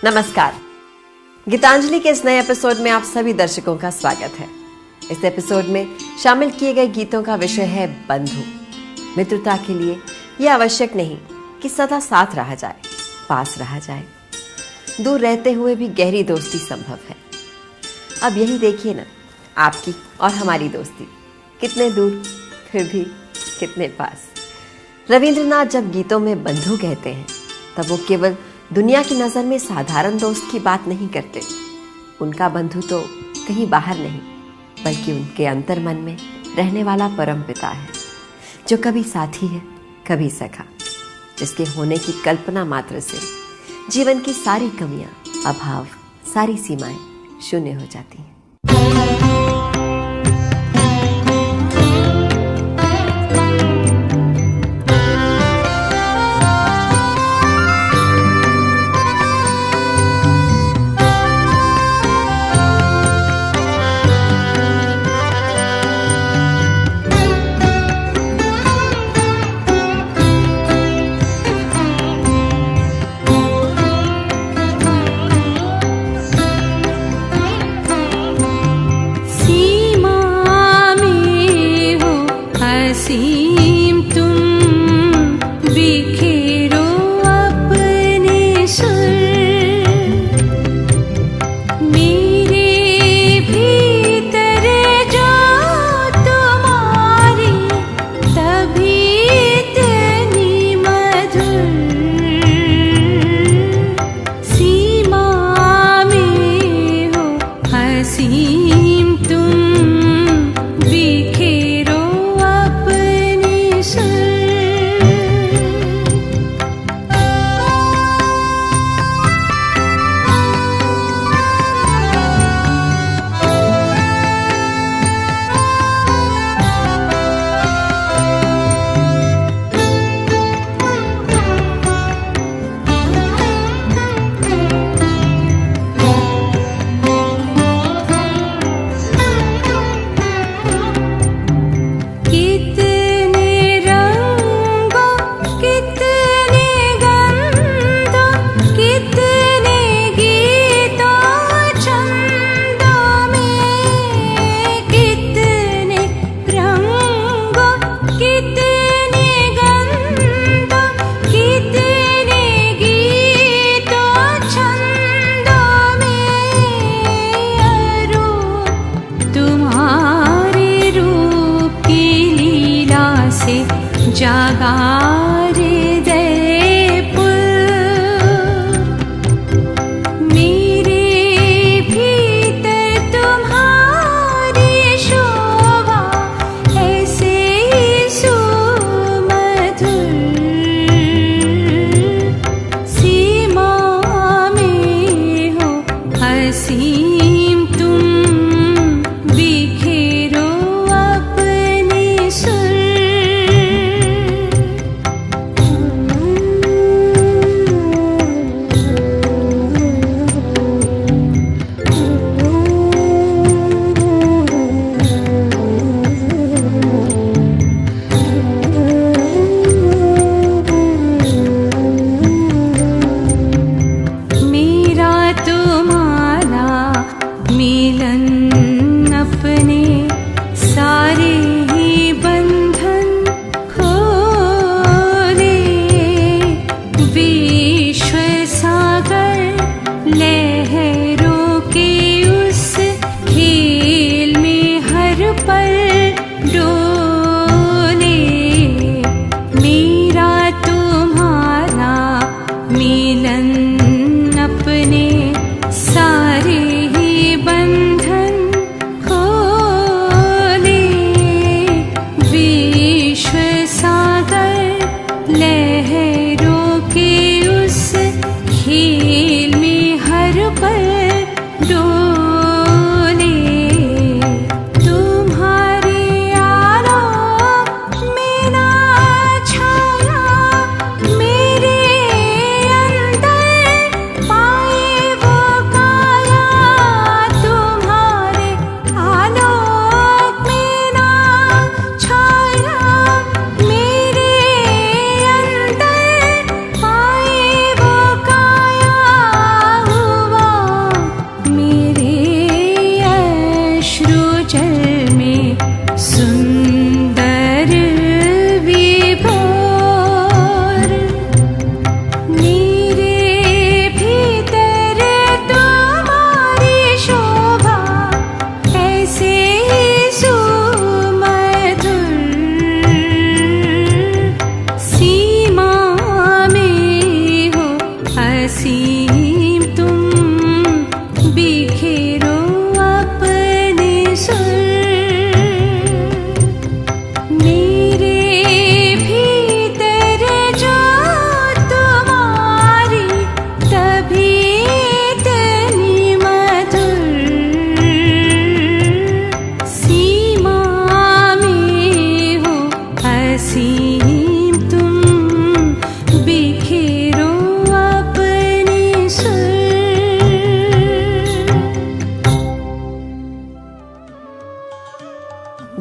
नमस्कार। गीतांजलि के इस नए एपिसोड में आप सभी दर्शकों का स्वागत है। इस एपिसोड में शामिल किए गए गीतों का विषय है बंधु। मित्रता के लिए यह आवश्यक नहीं कि सदा साथ रहा जाए, पास रहा जाए। दूर रहते हुए भी गहरी दोस्ती संभव है। अब यही देखिए ना, आपकी और हमारी दोस्ती, कितने दूर फिर भी कितने पास। रविंद्रनाथ जब गीतों में बंधु कहते हैं तब वो केवल दुनिया की नज़र में साधारण दोस्त की बात नहीं करते। उनका बंधु तो कहीं बाहर नहीं, बल्कि उनके अंतर्मन में रहने वाला परम पिता है, जो कभी साथी है, कभी सखा, जिसके होने की कल्पना मात्र से जीवन की सारी कमियां, अभाव, सारी सीमाएं शून्य हो जाती हैं।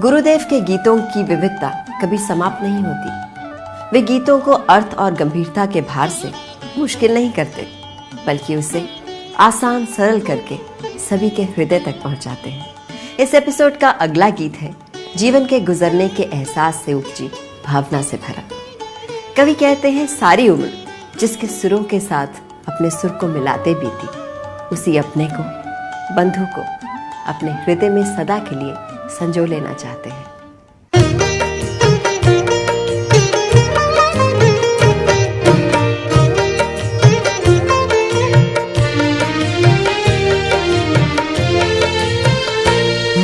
गुरुदेव के गीतों की विविधता कभी समाप्त नहीं होती। वे गीतों को अर्थ और गंभीरता के भार से मुश्किल नहीं करते, बल्कि उसे आसान सरल करके सभी के हृदय तक पहुंचाते हैं। इस एपिसोड का अगला गीत है जीवन के गुजरने के एहसास से उपजी भावना से भरा। कवि कहते हैं, सारी उम्र जिसके सुरों के साथ अपने सुर को मिलाते बीती, उसी अपने को, बंधु को अपने हृदय में सदा के लिए संजो लेना चाहते हैं।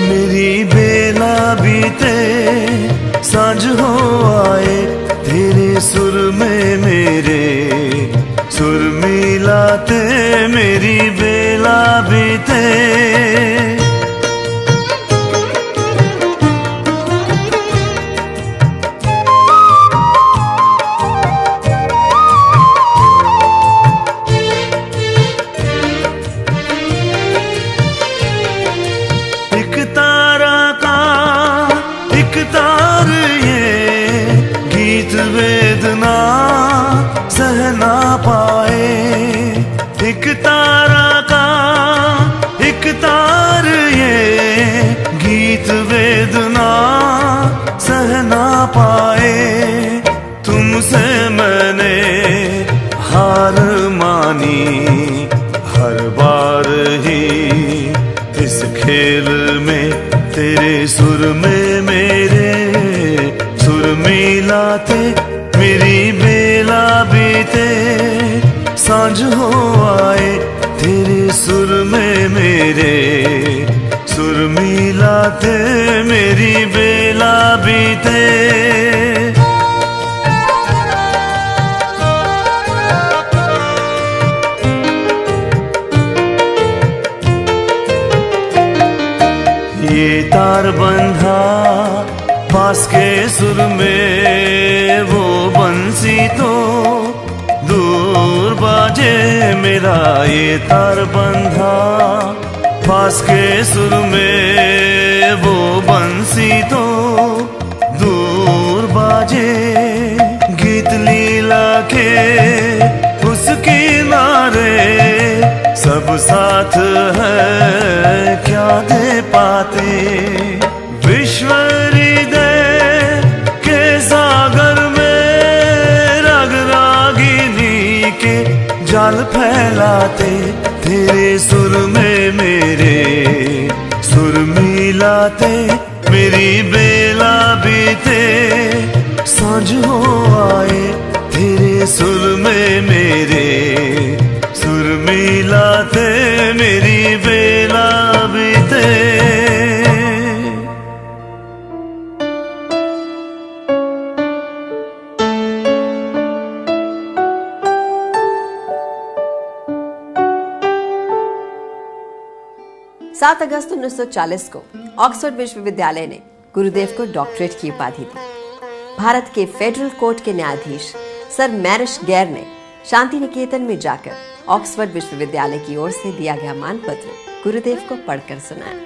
मेरी बेला बीते सांझ हो आए, तेरे सुर में मेरे सुर मिलाते, मेरी बेला बीते। एक तारा का एक तार ये गीत वेदना सह ना पाए। एक तारा का एक तार ये गीत वेदना सह ना पाए। तुमसे मैंने हार मानी हर बार ही, इस खेल में तेरे सुर में मेरे सुर मिलाते, मेरी बेला बीते सांझ हो आए, तेरे सुर में मेरे सुर मिलाते, मेरी बेला बीते। ये तार बंधा पास के सुर में, वो बंसी तो दूर बाजे मेरा। ये तार बंधा पास के सुर में, वो बंसी तो दूर बाजे। गीत लीला के उस किनारे सब साथ है, क्या दे पाते। विश्व हृदय के सागर में राग रागिनी के जाल फैलाते, तेरे सुर में मेरे सुर मिलाते, मेरी बेला बीते सांझ हो आए, तेरे सुर में मेरे सुर मिलाते, मेरी बेला बीते। सात अगस्त 1940 को ऑक्सफोर्ड विश्वविद्यालय ने गुरुदेव को डॉक्टरेट की उपाधि दी। भारत के फेडरल कोर्ट के न्यायाधीश सर मैरिश गेर ने शांति निकेतन में जाकर ऑक्सफोर्ड विश्वविद्यालय की ओर से दिया गया मानपत्र गुरुदेव को पढ़कर सुनाया।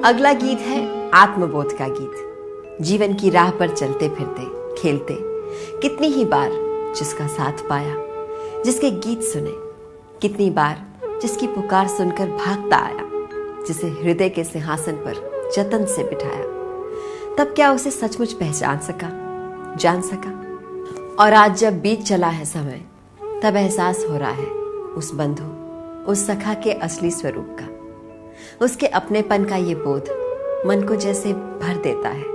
अगला गीत है आत्मबोध का गीत। जीवन की राह पर चलते फिरते खेलते कितनी ही बार जिसका साथ पाया, जिसके गीत सुने, कितनी बार जिसकी पुकार सुनकर भागता आया, जिसे हृदय के सिंहासन पर जतन से बिठाया, तब क्या उसे सचमुच पहचान सका, जान सका। और आज जब बीत चला है समय, तब एहसास हो रहा है उस बंधु, उस सखा के असली स्वरूप का। उसके अपनेपन का ये बोध मन को जैसे भर देता है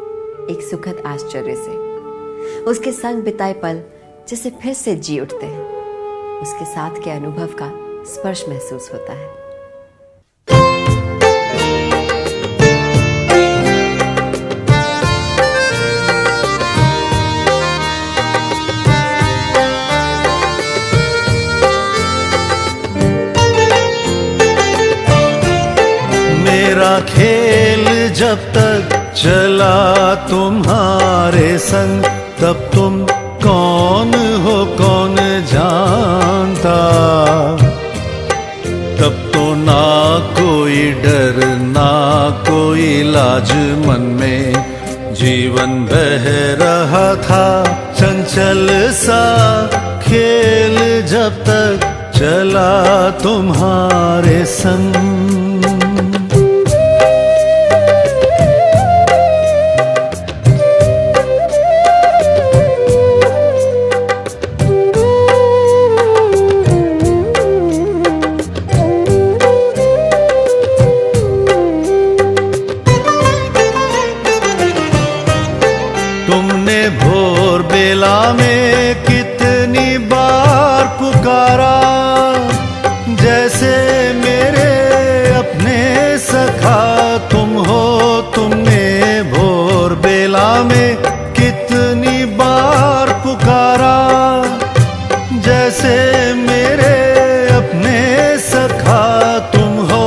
एक सुखद आश्चर्य से। उसके संग बिताए पल जैसे फिर से जी उठते हैं, उसके साथ के अनुभव का स्पर्श महसूस होता है। मेरा खेल जब तक चला तुम्हारे संग, तब तुम कौन हो कौन जानता, लाज मन में जीवन बह रहा था चंचल सा खेल जब तक चला तुम्हारे संग। तुमने भोर बेला में कितनी बार पुकारा, जैसे मेरे अपने सखा तुम हो। तुमने भोर बेला में कितनी बार पुकारा, जैसे मेरे अपने सखा तुम हो।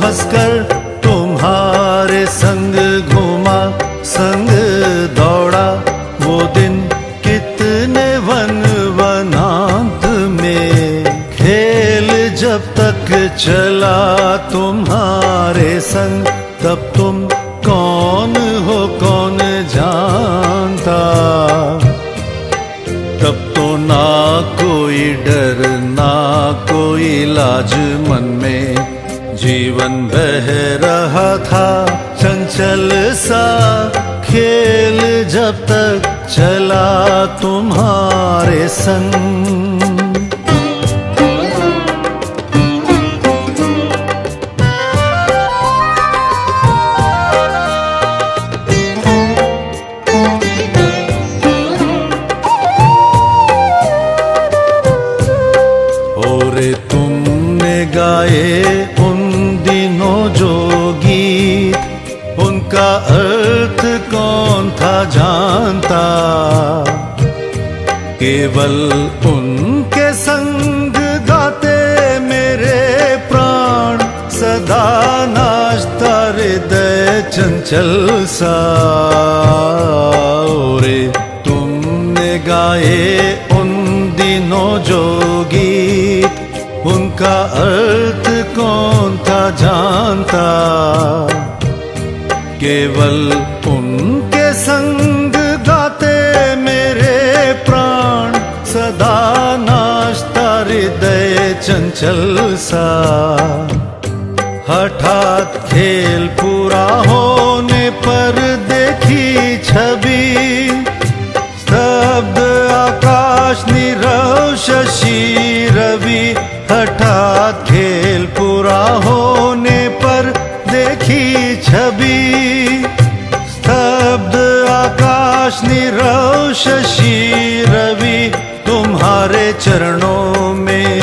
हंसकर तुम्हारे संग घूमा, संग दौड़ा वो दिन कितने वन वनांत में। खेल जब तक चला तुम्हारे संग, तब तुम कौन हो कौन जानता। तब तो ना कोई डर ना कोई लाज मन में, जीवन बह रहा था चंचल सा खेल जब तक चला तुम्हारे संग। और तुमने गाए उन दिनों जो गीत, उनका अर्थ कौन था जानता। केवल उनके संग गाते मेरे प्राण, सदा नाचता हृदय चंचल सा। रे तुमने गाए उन दिनों जो गीत, उनका अर्थ कौन था जानता। केवल उनके संग गाते मेरे प्राण, सदा नाचता हृदय चंचल सा। हठात खेल पूरा होने पर देखी छवि, स्तब्ध आकाश नीरव शशि रवि। हठात खेल पूरा होने पर देखी छवि, स्तब्ध आकाश नीरव शशि रवि। तुम्हारे चरणों में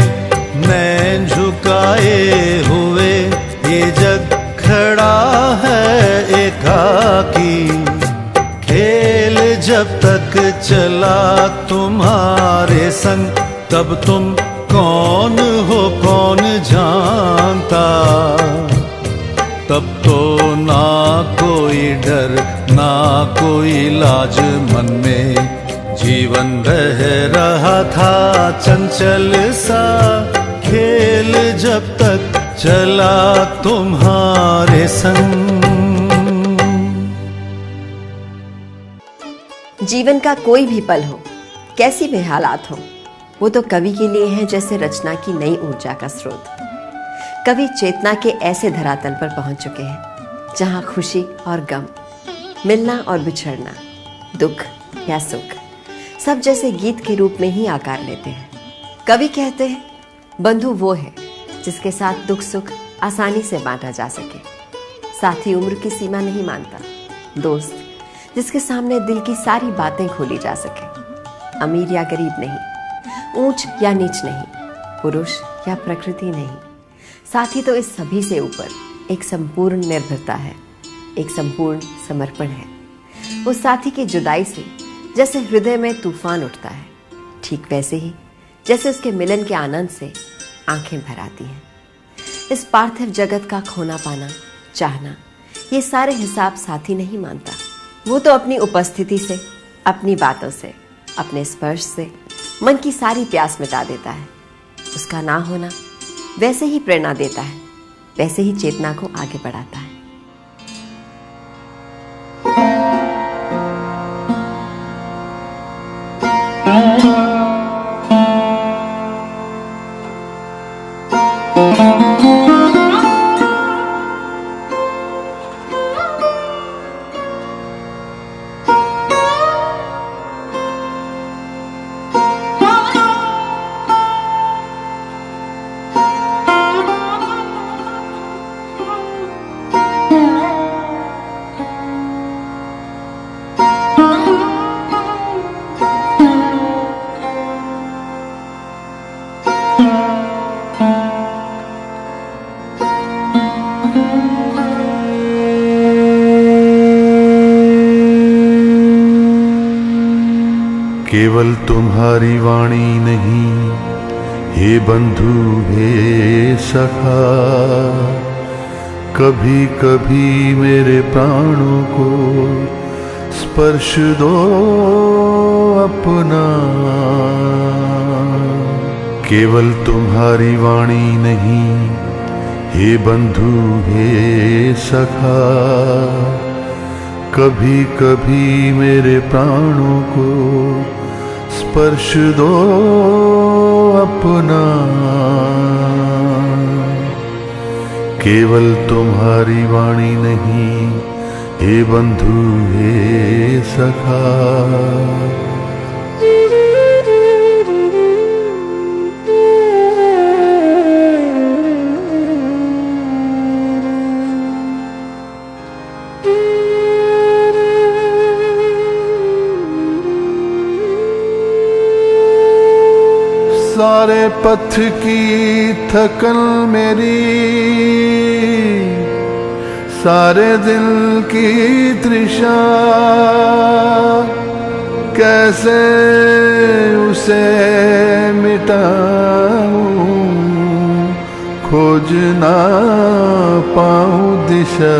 नैन झुकाए हुए ये जग खड़ा है एकाकी। खेल जब तक चला तुम्हारे संग, तब तुम कौन हो कौन जानता। तब तो ना कोई डर ना कोई लाज मन में, जीवन बह रहा था चंचल सा खेल जब तक चला तुम्हारे संग। जीवन का कोई भी पल हो, कैसी भी हालात हो, वो तो कवि के लिए है जैसे रचना की नई ऊर्जा का स्रोत। कवि चेतना के ऐसे धरातल पर पहुंच चुके हैं जहां खुशी और गम, मिलना और बिछड़ना, दुख या सुख सब जैसे गीत के रूप में ही आकार लेते हैं। कवि कहते हैं बंधु वो है जिसके साथ दुख सुख आसानी से बांटा जा सके, साथी उम्र की सीमा नहीं मानता, दोस्त जिसके सामने दिल की सारी बातें खोली जा सके, अमीर या गरीब नहीं, ऊंच या नीच नहीं, पुरुष या प्रकृति नहीं, साथी तो इस सभी से ऊपर एक संपूर्ण निर्भरता है, एक संपूर्ण समर्पण है। उस साथी की जुदाई से जैसे हृदय में तूफान उठता है, ठीक वैसे ही जैसे उसके मिलन के आनंद से आंखें भर आती हैं। इस पार्थिव जगत का खोना पाना, चाहना, ये सारे हिसाब साथी नहीं मानता। वो तो अपनी उपस्थिति से, अपनी बातों से, अपने स्पर्श से मन की सारी प्यास मिटा देता है। उसका ना होना वैसे ही प्रेरणा देता है, वैसे ही चेतना को आगे बढ़ाता है। केवल तुम्हारी वाणी नहीं, हे बंधु हे सखा, कभी कभी मेरे प्राणों को स्पर्श दो अपना। केवल तुम्हारी वाणी नहीं, हे बंधु हे सखा, कभी कभी मेरे प्राणों को स्पर्श दो अपना। केवल तुम्हारी वाणी नहीं, हे बंधु हे सखा। सारे पथ की थकन मेरी, सारे दिल की तृषा, कैसे उसे मिटाऊं, खोज ना पाऊं दिशा।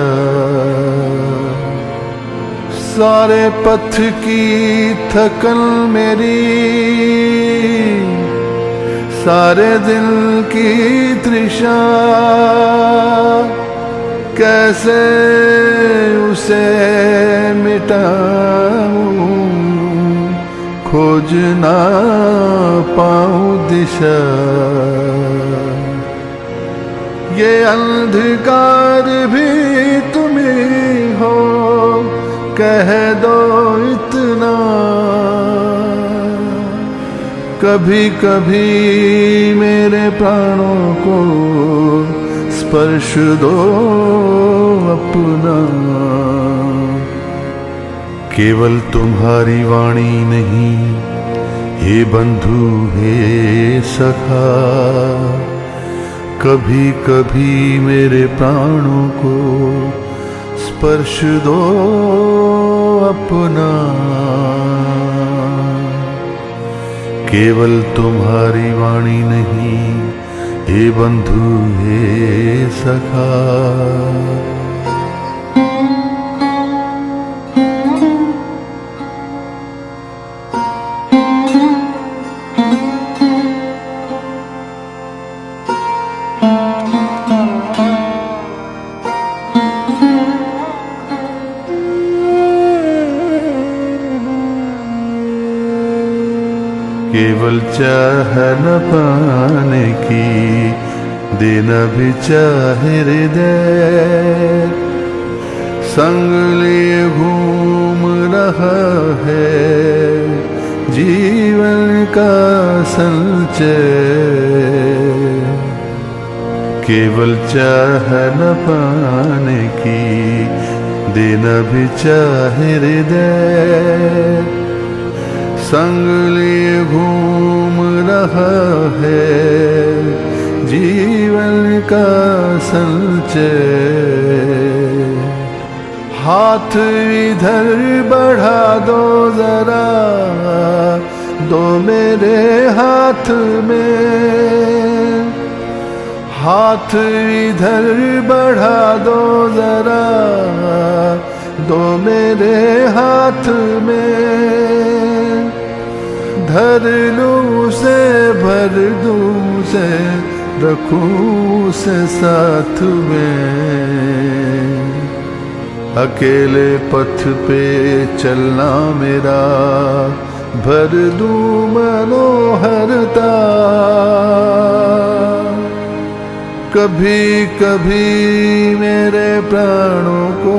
सारे पथ की थकन मेरी, सारे दिल की तृषा, कैसे उसे मिटाऊं, खोज ना पाऊं दिशा। ये अंधकार भी तुम ही हो, कह दो इतना। कभी कभी मेरे प्राणों को स्पर्श दो अपना। केवल तुम्हारी वाणी नहीं, हे बंधु हे सखा, कभी कभी मेरे प्राणों को स्पर्श दो अपना। केवल तुम्हारी वाणी नहीं, हे बंधु हे सखा। केवल चाह न पाने की, देना भी चाहे हृदय, संग लिए घूम रहा है जीवन का संचय। केवल चाह न पाने की, देना भी चाहे हृदय, संग लिए घूम रहा है जीवन का संचय। हाथ इधर बढ़ा दो जरा, दो मेरे हाथ में। हाथ इधर बढ़ा दो जरा, दो मेरे हाथ में। धर लूं से भर दूं से, रखूं से साथ में। अकेले पथ पे चलना मेरा, भर दूं मनोहरता। कभी कभी मेरे प्राणों को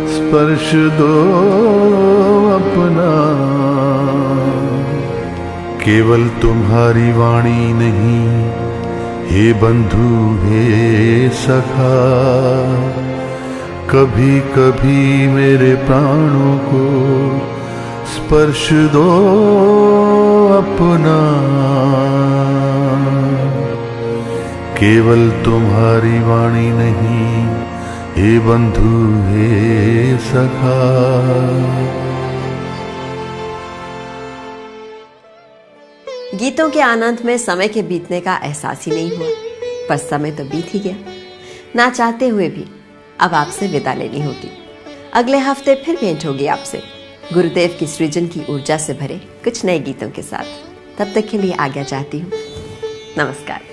स्पर्श दो अपना। केवल तुम्हारी वाणी नहीं हे बंधु हे सखा, कभी कभी मेरे प्राणों को स्पर्श दो अपना। केवल तुम्हारी वाणी नहीं हे बंधु हे सखा। गीतों के आनंद में समय के बीतने का एहसास ही नहीं हुआ, पर समय तो बीत ही गया। ना चाहते हुए भी अब आपसे विदा लेनी होगी। अगले हफ्ते फिर भेंट होगी आपसे गुरुदेव की सृजन की ऊर्जा से भरे कुछ नए गीतों के साथ। तब तक के लिए आज्ञा चाहती हूँ। नमस्कार।